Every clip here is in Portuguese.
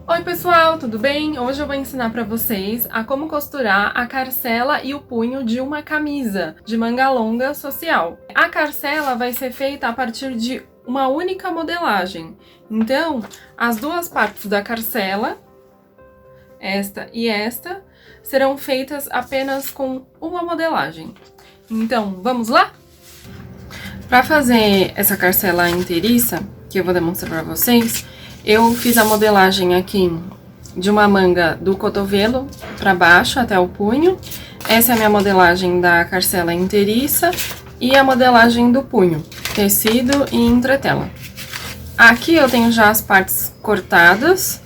Oi pessoal, tudo bem? Hoje eu vou ensinar para vocês a como costurar a carcela e o punho de uma camisa de manga longa social. A carcela vai ser feita a partir de uma única modelagem. Então, as duas partes da carcela, esta e esta, serão feitas apenas com uma modelagem. Então, vamos lá? Para fazer essa carcela inteiriça, que eu vou demonstrar para vocês, eu fiz a modelagem aqui de uma manga do cotovelo para baixo até o punho. Essa é a minha modelagem da carcela inteiriça e a modelagem do punho, tecido e entretela. Aqui eu tenho já as partes cortadas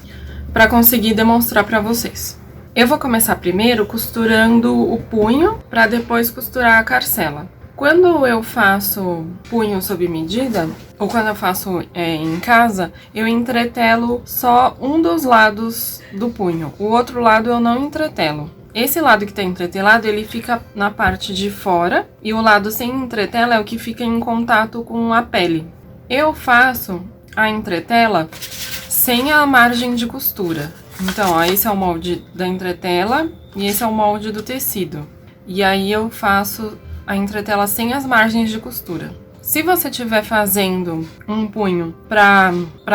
para conseguir demonstrar para vocês. Eu vou começar primeiro costurando o punho para depois costurar a carcela. Quando eu faço punho sob medida, ou quando eu faço em casa, eu entretelo só um dos lados do punho. O outro lado eu não entretelo. Esse lado que tá entretelado, ele fica na parte de fora, e o lado sem entretela é o que fica em contato com a pele. Eu faço a entretela sem a margem de costura. Então, ó, esse é o molde da entretela e esse é o molde do tecido. E aí eu faço a entretela sem as margens de costura. Se você estiver fazendo um punho para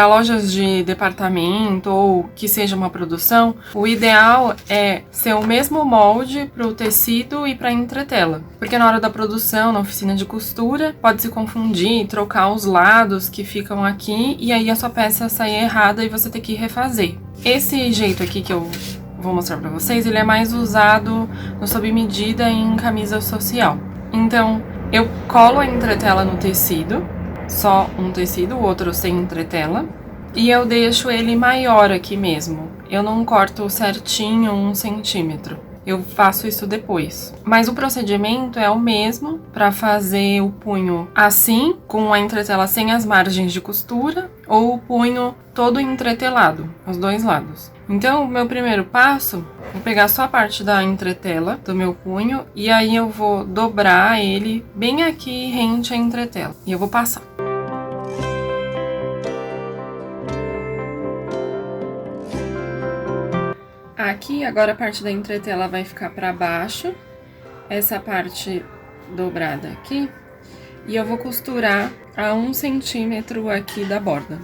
lojas de departamento ou que seja uma produção, o ideal é ser o mesmo molde para o tecido e para a entretela. Porque na hora da produção, na oficina de costura, pode se confundir, trocar os lados que ficam aqui e aí a sua peça sair errada e você ter que refazer. Esse jeito aqui que eu vou mostrar para vocês, ele é mais usado no sob medida em camisa social. Então, eu colo a entretela no tecido, só um tecido, o outro sem entretela, e eu deixo ele maior aqui mesmo. Eu não corto certinho 1 centímetro. Eu faço isso depois. Mas o procedimento é o mesmo para fazer o punho assim, com a entretela sem as margens de costura, ou o punho todo entretelado, os dois lados. Então, o meu primeiro passo, vou pegar só a parte da entretela do meu punho, e aí eu vou dobrar ele bem aqui rente à entretela. E eu vou passar. Aqui, agora a parte da entretela vai ficar para baixo, essa parte dobrada aqui, e eu vou costurar a 1 centímetro aqui da borda.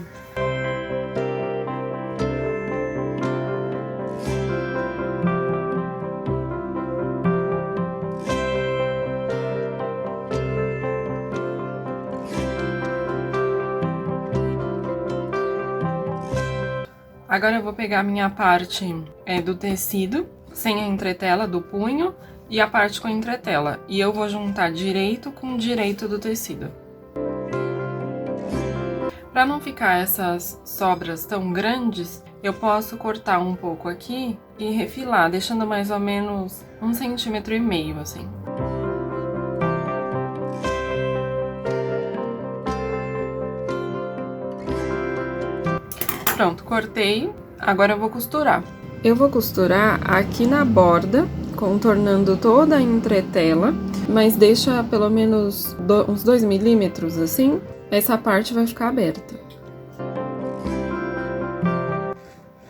Agora eu vou pegar a minha parte do tecido, sem a entretela do punho, e a parte com a entretela. E eu vou juntar direito com direito do tecido. Para não ficar essas sobras tão grandes, eu posso cortar um pouco aqui e refilar, deixando mais ou menos 1,5 centímetros, assim. Pronto, cortei. Agora eu vou costurar. Eu vou costurar aqui na borda, contornando toda a entretela, mas deixa pelo menos uns 2 milímetros assim, essa parte vai ficar aberta.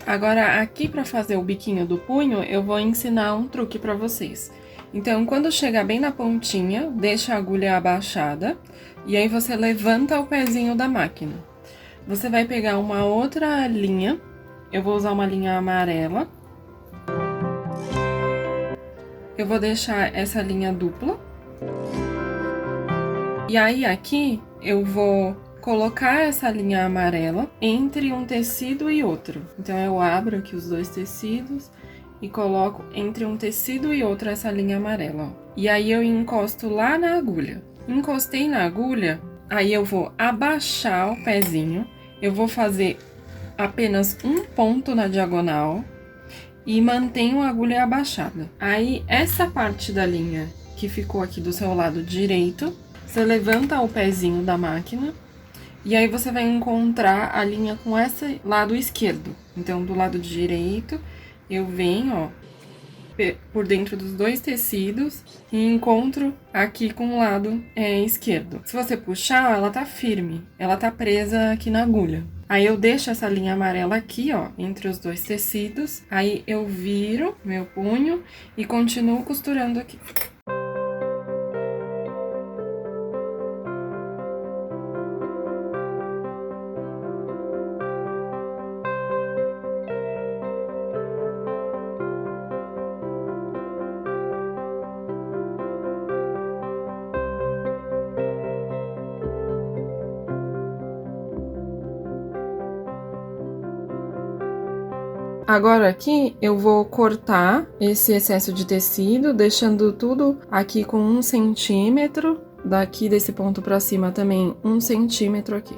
Agora, aqui para fazer o biquinho do punho, eu vou ensinar um truque para vocês. Então, quando chegar bem na pontinha, deixa a agulha abaixada, e aí você levanta o pezinho da máquina. Você vai pegar uma outra linha, eu vou usar uma linha amarela. Eu vou deixar essa linha dupla. E aí aqui eu vou colocar essa linha amarela entre um tecido e outro. Então eu abro aqui os dois tecidos e coloco entre um tecido e outro essa linha amarela, ó. E aí eu encosto lá na agulha. Encostei na agulha, aí eu vou abaixar o pezinho. Eu vou fazer apenas um ponto na diagonal e mantenho a agulha abaixada. Aí, essa parte da linha que ficou aqui do seu lado direito, você levanta o pezinho da máquina e aí você vai encontrar a linha com esse lado esquerdo. Então, do lado direito, eu venho, ó, por dentro dos dois tecidos e encontro aqui com o lado esquerdo. Se você puxar, ela tá firme, ela tá presa aqui na agulha. Aí eu deixo essa linha amarela aqui, ó, entre os dois tecidos. Aí eu viro meu punho e continuo costurando aqui. Agora aqui eu vou cortar esse excesso de tecido, deixando tudo aqui com 1 centímetro, daqui desse ponto pra cima também 1 centímetro aqui.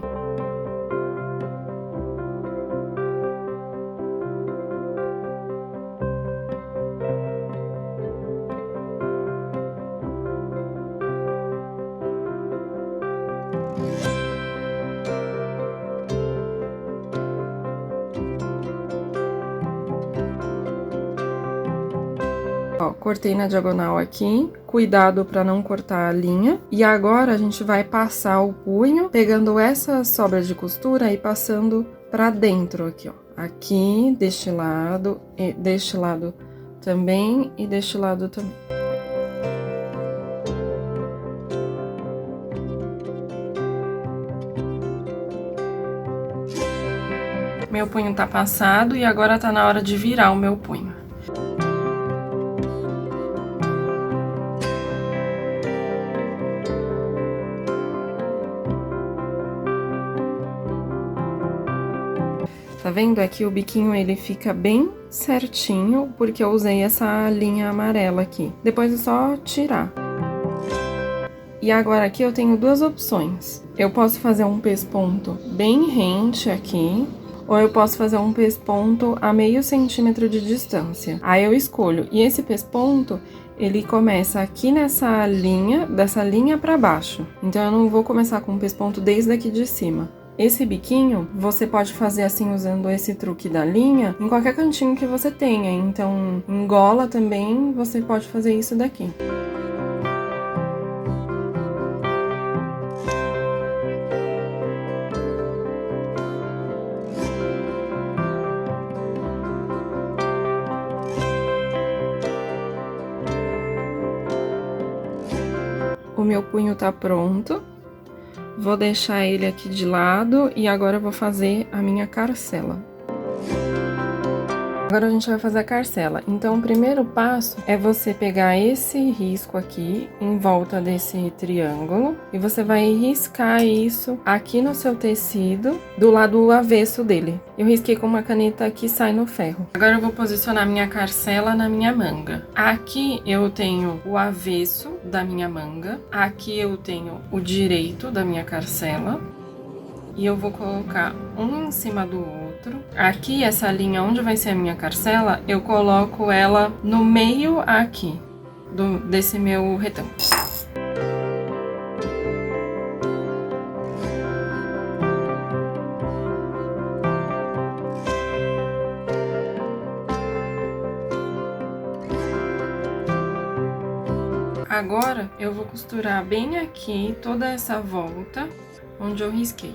Ó, cortei na diagonal aqui, cuidado para não cortar a linha. E agora a gente vai passar o punho, pegando essa sobra de costura e passando para dentro aqui, ó. Aqui, deste lado, e deste lado também, e deste lado também. Meu punho tá passado e agora tá na hora de virar o meu punho. Tá vendo? Aqui o biquinho ele fica bem certinho, porque eu usei essa linha amarela aqui. Depois é só tirar. E agora aqui eu tenho duas opções. Eu posso fazer um pesponto bem rente aqui, ou eu posso fazer um pesponto a meio centímetro de distância. Aí eu escolho. E esse pesponto, ele começa aqui nessa linha, dessa linha pra baixo. Então eu não vou começar com um pesponto desde aqui de cima. Esse biquinho, você pode fazer assim, usando esse truque da linha, em qualquer cantinho que você tenha. Então, em gola também, você pode fazer isso daqui. O meu punho tá pronto. Vou deixar ele aqui de lado e agora eu vou fazer a minha carcela. Agora a gente vai fazer a carcela. Então, o primeiro passo é você pegar esse risco aqui, em volta desse triângulo, e você vai riscar isso aqui no seu tecido, do lado avesso dele. Eu risquei com uma caneta que sai no ferro. Agora eu vou posicionar minha carcela na minha manga. Aqui eu tenho o avesso da minha manga, aqui eu tenho o direito da minha carcela. E eu vou colocar um em cima do outro. Aqui, essa linha onde vai ser a minha carcela, eu coloco ela no meio aqui, desse meu retângulo. Agora, eu vou costurar bem aqui, toda essa volta, onde eu risquei.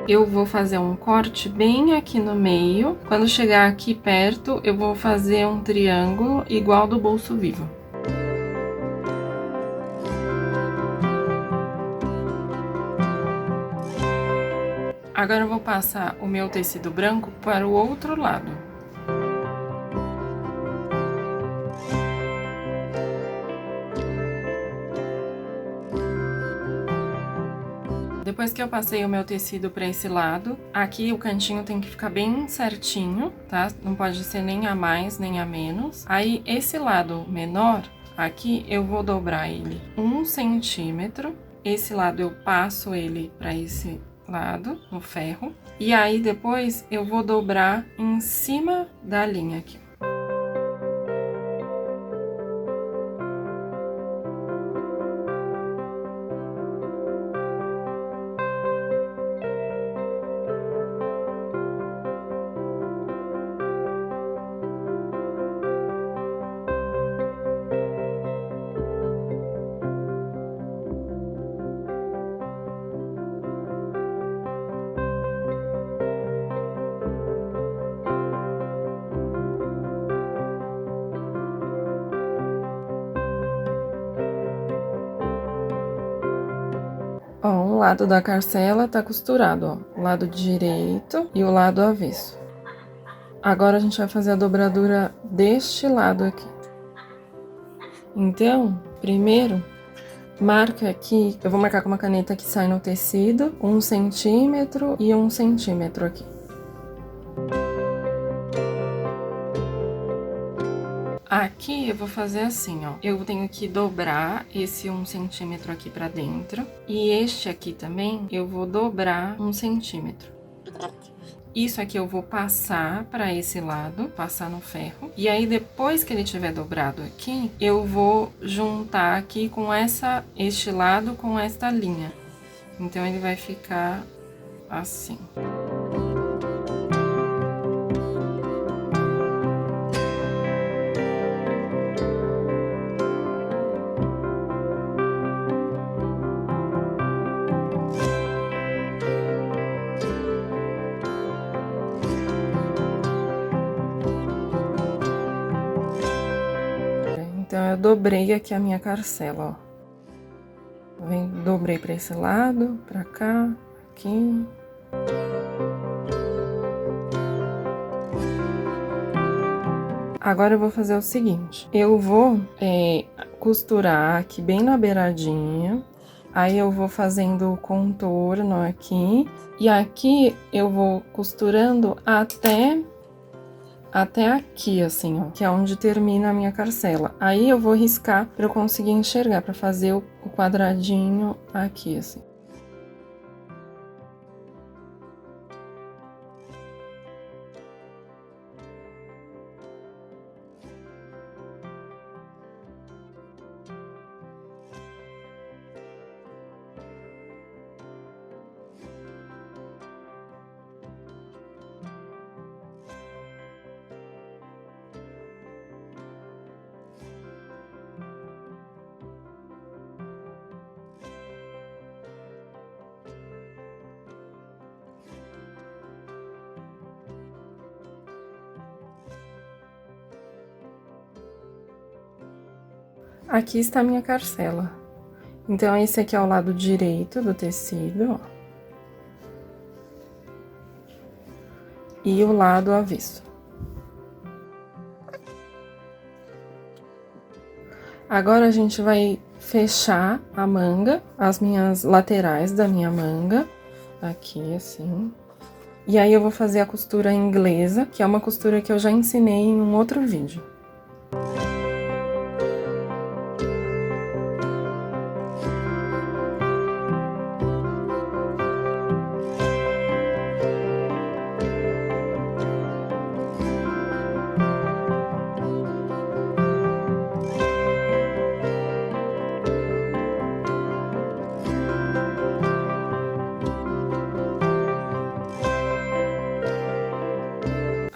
Eu vou fazer um corte bem aqui no meio. Quando chegar aqui perto, eu vou fazer um triângulo igual do bolso vivo. Agora eu vou passar o meu tecido branco para o outro lado. Depois que eu passei o meu tecido para esse lado, aqui o cantinho tem que ficar bem certinho, tá? Não pode ser nem a mais, nem a menos. Aí, esse lado menor, aqui, eu vou dobrar ele 1 centímetro. Esse lado eu passo ele para esse lado, no ferro. E aí, depois, eu vou dobrar em cima da linha aqui. um lado da carcela tá costurado, ó, o lado direito e o lado avesso. Agora a gente vai fazer a dobradura deste lado aqui. Então, primeiro, marca aqui, eu vou marcar com uma caneta que sai no tecido, 1 centímetro e 1 centímetro aqui. Aqui eu vou fazer assim, ó, eu tenho que dobrar esse 1 centímetro aqui pra dentro, e este aqui também eu vou dobrar 1 centímetro. Isso aqui eu vou passar pra esse lado, passar no ferro, e aí depois que ele tiver dobrado aqui, eu vou juntar aqui com este lado com esta linha. Então ele vai ficar assim. Então, eu dobrei aqui a minha carcela, ó. Dobrei pra esse lado, pra cá, aqui. Agora eu vou fazer o seguinte, eu vou costurar aqui bem na beiradinha, aí eu vou fazendo o contorno aqui, e aqui eu vou costurando até aqui, assim, ó, que é onde termina a minha carcela. Aí eu vou riscar pra eu conseguir enxergar, pra fazer o quadradinho aqui, assim. Aqui está a minha carcela. Então, esse aqui é o lado direito do tecido, ó. E o lado avesso. Agora, a gente vai fechar a manga, as minhas laterais da minha manga, aqui, assim. E aí, eu vou fazer a costura inglesa, que é uma costura que eu já ensinei em um outro vídeo.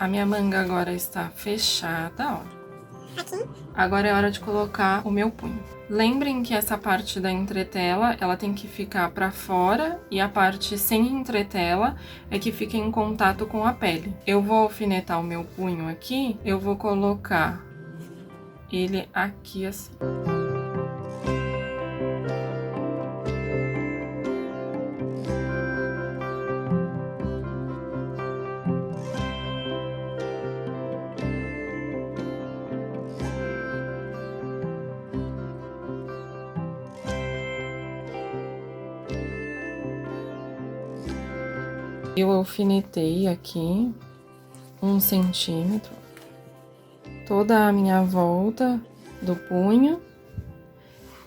A minha manga agora está fechada, ó. Agora é hora de colocar o meu punho. Lembrem que essa parte da entretela, ela tem que ficar pra fora, e a parte sem entretela é que fica em contato com a pele. Eu vou alfinetar o meu punho aqui, eu vou colocar ele aqui assim. Eu alfinetei aqui 1 centímetro, toda a minha volta do punho,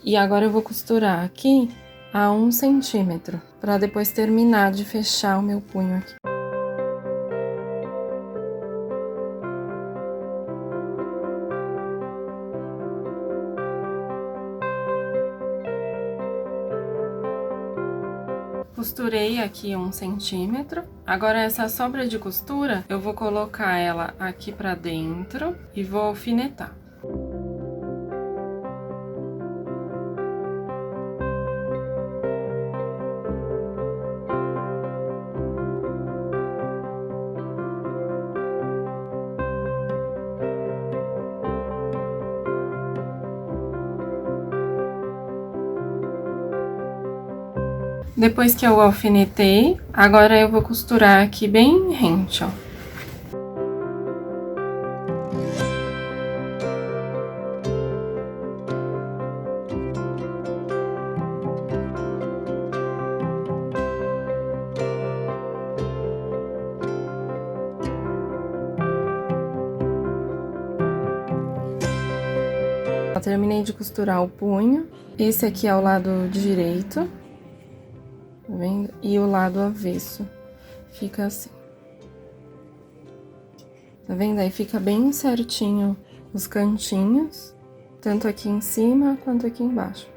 e agora eu vou costurar aqui a 1 centímetro, para depois terminar de fechar o meu punho aqui. Costurei aqui 1 centímetro. Agora, essa sobra de costura, eu vou colocar ela aqui pra dentro e vou alfinetar. Depois que eu alfinetei, agora eu vou costurar aqui bem rente, ó. Eu terminei de costurar o punho. Esse aqui é o lado direito, tá vendo? E o lado avesso fica assim. Tá vendo? Aí fica bem certinho os cantinhos, tanto aqui em cima quanto aqui embaixo.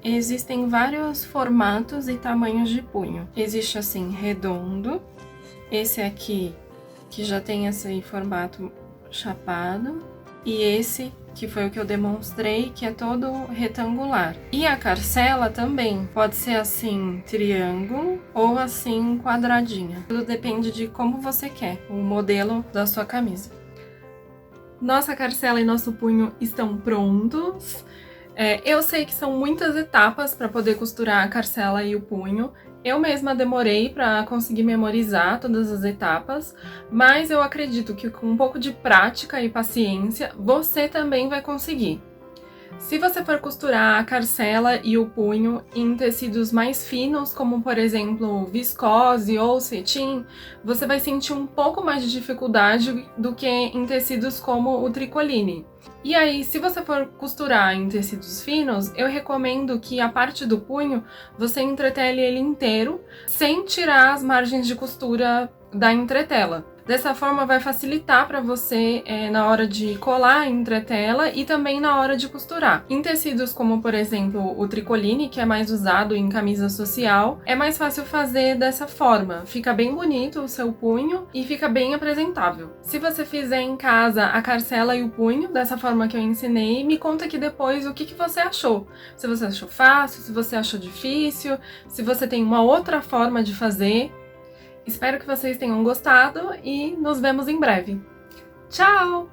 Existem vários formatos e tamanhos de punho. Existe assim, redondo, esse aqui que já tem esse formato chapado, e esse que foi o que eu demonstrei, que é todo retangular. E a carcela também pode ser assim, triângulo ou assim, quadradinha. Tudo depende de como você quer, o modelo da sua camisa. Nossa carcela e nosso punho estão prontos. Eu sei que são muitas etapas para poder costurar a carcela e o punho. Eu mesma demorei para conseguir memorizar todas as etapas, mas eu acredito que com um pouco de prática e paciência, você também vai conseguir. Se você for costurar a carcela e o punho em tecidos mais finos, como por exemplo viscose ou cetim, você vai sentir um pouco mais de dificuldade do que em tecidos como o tricoline. E aí, se você for costurar em tecidos finos, eu recomendo que a parte do punho você entretele ele inteiro, sem tirar as margens de costura da entretela. Dessa forma vai facilitar para você na hora de colar a entretela e também na hora de costurar. Em tecidos como, por exemplo, o tricoline, que é mais usado em camisa social, é mais fácil fazer dessa forma. Fica bem bonito o seu punho e fica bem apresentável. Se você fizer em casa a carcela e o punho, dessa forma que eu ensinei, me conta aqui depois o que você achou. Se você achou fácil, se você achou difícil, se você tem uma outra forma de fazer. Espero que vocês tenham gostado e nos vemos em breve. Tchau!